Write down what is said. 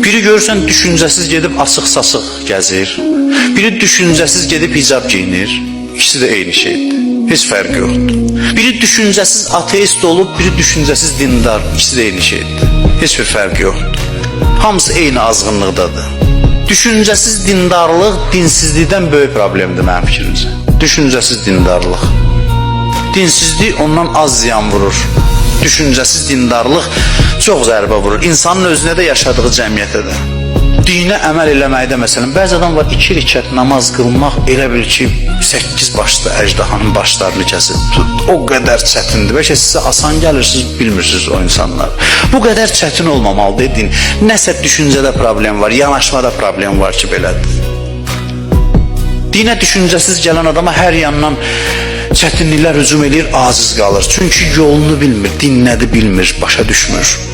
Biri görürsən düşüncəsiz gedib asıq-sasıq gəzir. Biri düşüncəsiz gedib hicab giyinir. İkisi də eyni şeydir. Heç fərqi yoxdur. Biri düşüncəsiz ateist olub, biri düşüncəsiz dindar. İkisi də eyni şeydir. Heç bir fərqi yoxdur. Hamısı eyni azğınlıqdadır. Düşüncəsiz dindarlıq dinsizlikdən böyük problemdir mənim fikrimcə. Düşüncəsiz dindarlıq. Dinsizlik ondan az ziyan vurur. Düşüncəsiz dindarlıq çox zərbə vurur. İnsanın özünə də, yaşadığı cəmiyyətə də. Dinə əməl eləməkdə məsələn, bəzi adam var 2 rükət namaz qılmaq elə bil ki 8 başlı əjdahanın başlarını kəsib. O qədər çətindir. Bəlkə sizə asan gəlir, siz bilmirsiniz o insanlar. Bu qədər çətin olmamalıdır din. Nəsə düşüncədə problem var, yanaşmada problem var ki belədir. Dinə düşüncəsiz gələn adama hər yandan çətinliklər hücum edir, aciz qalır. Çünki yolunu bilmir, din nədir bilmir, başa düşmür.